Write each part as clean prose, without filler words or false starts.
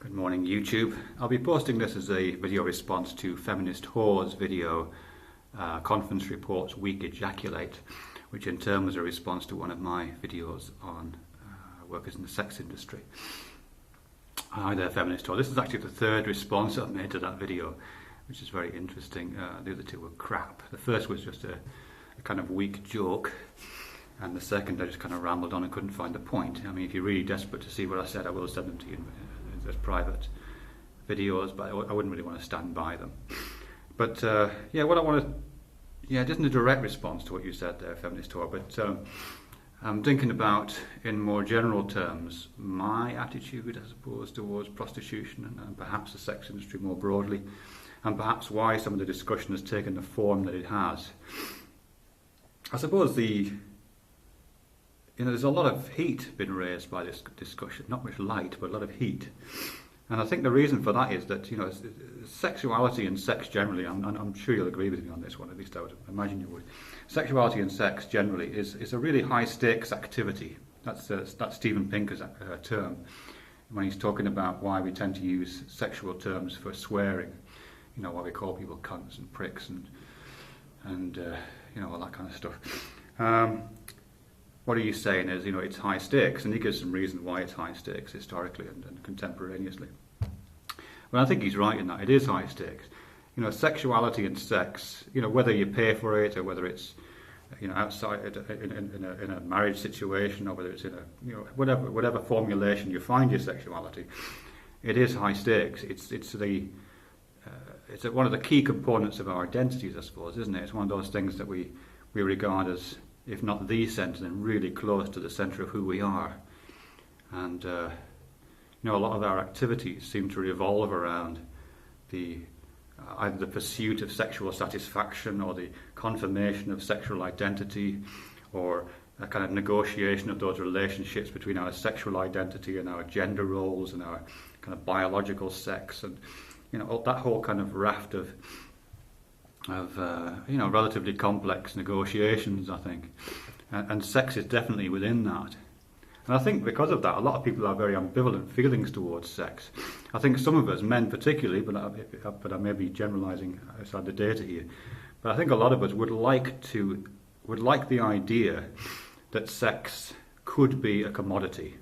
Good morning, YouTube. I'll be posting this as a video response to Feminist Whore's video, Conference Report's Weak Ejaculate, which in turn was a response to one of my videos on workers in the sex industry. Hi there, Feminist Whore. This is actually the third response I've made to that video, which is very interesting. The other two were crap. The first was just a kind of weak joke, and the second I just kind of rambled on and couldn't find the point. I mean, if you're really desperate to see what I said, I will send them to you as private videos, but I wouldn't really want to stand by them. But what I want to, it isn't a direct response to what you said there, Feminist Whore, but I'm thinking about, in more general terms, my attitude, I suppose, towards prostitution and perhaps the sex industry more broadly, and perhaps why some of the discussion has taken the form that it has. I suppose there's a lot of heat been raised by this discussion, not much light, but a lot of heat. And I think the reason for that is that, sexuality and sex generally, I'm sure you'll agree with me on this one, at least I would imagine you would. Sexuality and sex generally is a really high stakes activity. That's Steven Pinker's term, when he's talking about why we tend to use sexual terms for swearing, why we call people cunts and pricks and all that kind of stuff. What he's saying is, it's high stakes, and he gives some reason why it's high stakes historically and contemporaneously. But I think he's right in that it is high stakes. Sexuality and sex, whether you pay for it or whether it's, outside in a marriage situation or whether it's in a, whatever formulation you find your sexuality, it is high stakes. It's one of the key components of our identities, I suppose, isn't it? It's one of those things that we regard as, if not the centre, then really close to the centre of who we are. And a lot of our activities seem to revolve around either the pursuit of sexual satisfaction or the confirmation of sexual identity, or a kind of negotiation of those relationships between our sexual identity and our gender roles and our kind of biological sex, and that whole kind of raft of relatively complex negotiations, I think. And sex is definitely within that. And I think because of that, a lot of people have very ambivalent feelings towards sex. I think some of us, men particularly, but I may be generalising outside the data here, but I think a lot of us would like the idea that sex could be a commodity.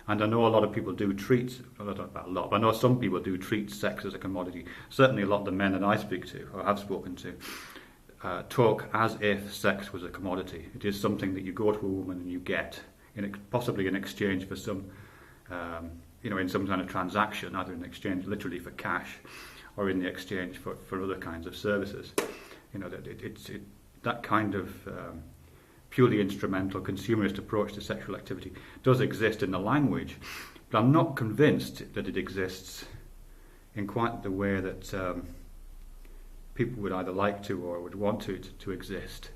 And I know a lot of people do treat, I don't know about a lot, but I know some people do treat sex as a commodity. Certainly a lot of the men that I speak to, or have spoken to, talk as if sex was a commodity. It is something that you go to a woman and you get, possibly in exchange for some, in some kind of transaction, either in exchange literally for cash, or in the exchange for other kinds of services. That kind of purely instrumental consumerist approach to sexual activity does exist in the language, but I'm not convinced that it exists in quite the way that people would either like to or would want to exist.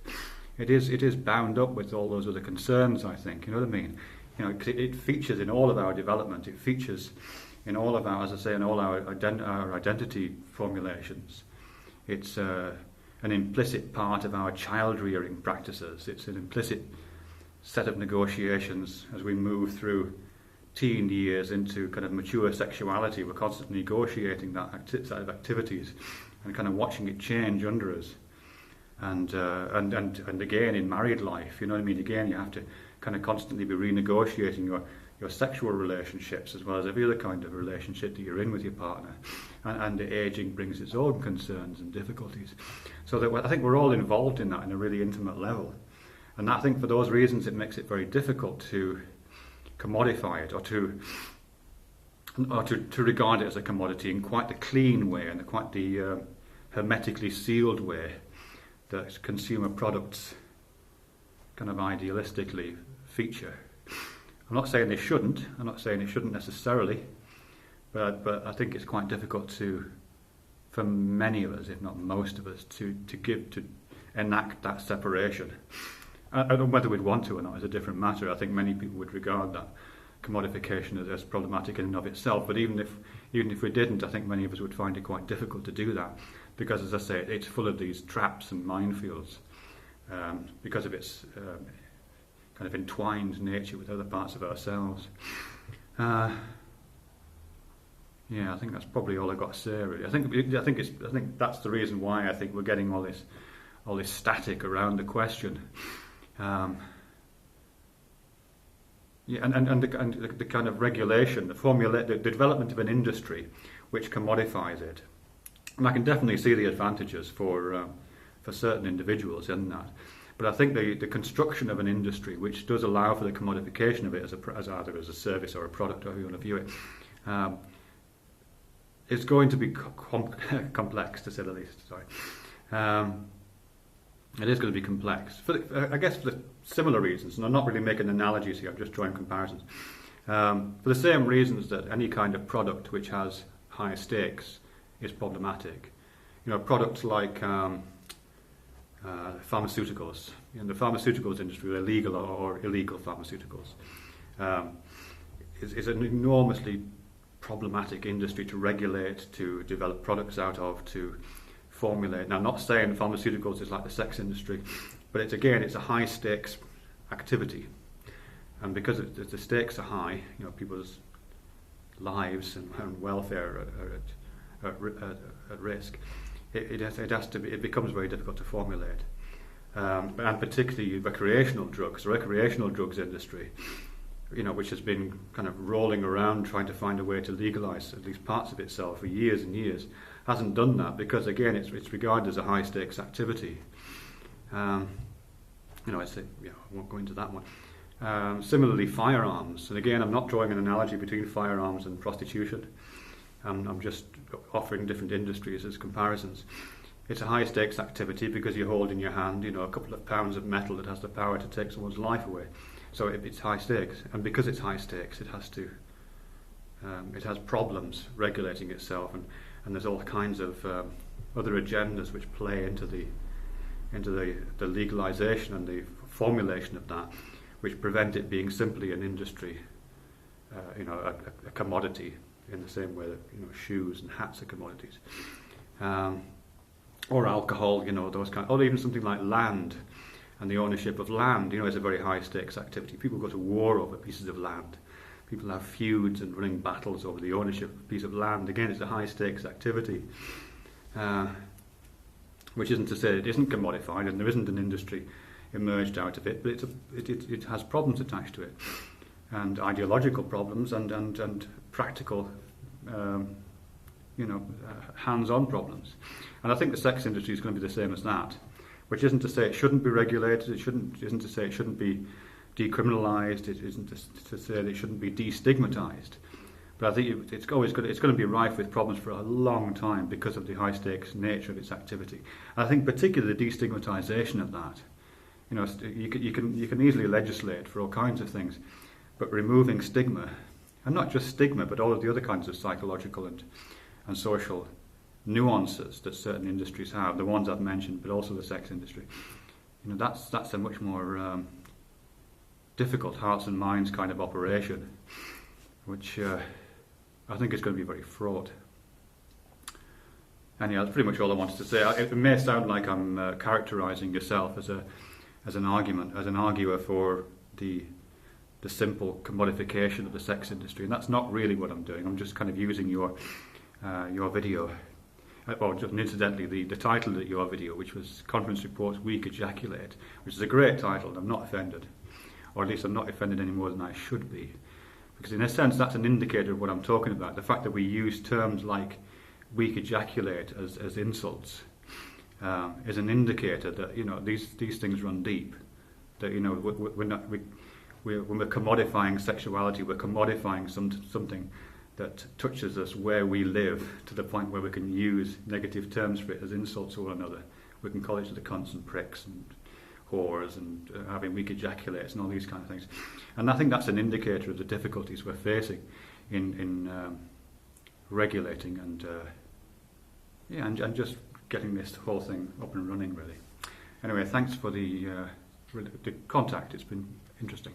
It is bound up with all those other concerns, I think. You know what I mean? It features in all of our development. It features in all of our, as I say, in all our identity formulations. It's an implicit part of our child rearing practices. It's an implicit set of negotiations as we move through teen years into kind of mature sexuality. We're constantly negotiating that set of activities and kind of watching it change under us. And again in married life, you know what I mean? Again, you have to kind of constantly be renegotiating your sexual relationships as well as every other kind of relationship that you're in with your partner. And the aging brings its own concerns and difficulties. So that I think we're all involved in that in a really intimate level. And I think for those reasons it makes it very difficult to commodify it or to regard it as a commodity in quite the clean way and quite the hermetically sealed way that consumer products kind of idealistically feature. I'm not saying they shouldn't. I'm not saying it shouldn't necessarily, but I think it's quite difficult for many of us, if not most of us, to enact that separation. And whether we'd want to or not is a different matter. I think many people would regard that commodification as problematic in and of itself. But even if we didn't, I think many of us would find it quite difficult to do that, because, as I say, it's full of these traps and minefields because of its kind of entwined nature with other parts of ourselves. Yeah, I think that's probably all I've got to say. Really, I think that's the reason why I think we're getting all this static around the question. Yeah, and the kind of regulation, the development of an industry which commodifies it, and I can definitely see the advantages for certain individuals in that. But I think the construction of an industry which does allow for the commodification of it as either as a service or a product, or however you want to view it, is going to be complex, to say the least. Sorry. It is going to be complex. I guess for the similar reasons, and I'm not really making analogies here, I'm just drawing comparisons. For the same reasons that any kind of product which has high stakes is problematic. Products like pharmaceuticals. In the pharmaceuticals industry, whether legal or illegal pharmaceuticals, is an enormously problematic industry to regulate, to develop products out of, to formulate. Now, I'm not saying pharmaceuticals is like the sex industry, but it's a high stakes activity, and because the stakes are high, people's lives and welfare are at risk. It becomes very difficult to formulate, and particularly recreational drugs. The recreational drugs industry, which has been kind of rolling around trying to find a way to legalise at least parts of itself for years and years, hasn't done that because again it's regarded as a high stakes activity. I won't go into that one. Similarly, firearms, and again I'm not drawing an analogy between firearms and prostitution. I'm just offering different industries as comparisons. It's a high stakes activity because you hold in your hand, a couple of pounds of metal that has the power to take someone's life away. So it's high stakes, and because it's high stakes, it has problems regulating itself, and there's all kinds of other agendas which play into the legalisation and the formulation of that, which prevent it being simply an industry, a commodity in the same way that shoes and hats are commodities, or alcohol, those kind, or even something like land. And the ownership of land, is a very high stakes activity. People go to war over pieces of land. People have feuds and running battles over the ownership of a piece of land. Again, it's a high stakes activity, which isn't to say it isn't commodified and there isn't an industry emerged out of it, but it has problems attached to it, and ideological problems and practical, hands-on problems. And I think the sex industry is going to be the same as that. Which isn't to say it shouldn't be regulated. Isn't to say it shouldn't be decriminalised. It isn't to say that it shouldn't be destigmatised. But I think it's going to be rife with problems for a long time because of the high stakes nature of its activity. And I think particularly the destigmatisation of that. You can easily legislate for all kinds of things, but removing stigma, and not just stigma, but all of the other kinds of psychological and social nuances that certain industries have, the ones I've mentioned, but also the sex industry. That's a much more difficult hearts and minds kind of operation, which I think is going to be very fraught. Anyhow, that's pretty much all I wanted to say. It may sound like I'm characterising yourself as an arguer for the simple commodification of the sex industry, and that's not really what I'm doing. I'm just kind of using your video. And incidentally, the title of your video, which was Conference Report's Weak Ejaculate, which is a great title, and I'm not offended. Or at least I'm not offended any more than I should be. Because in a sense, that's an indicator of what I'm talking about. The fact that we use terms like weak ejaculate as insults is an indicator that, these things run deep. That, when we're commodifying sexuality, we're commodifying something that touches us where we live, to the point where we can use negative terms for it as insults to one another. We can call each other cunts and pricks and whores and having weak ejaculates and all these kind of things. And I think that's an indicator of the difficulties we're facing in regulating and just getting this whole thing up and running, really. Anyway, thanks for the contact. It's been interesting.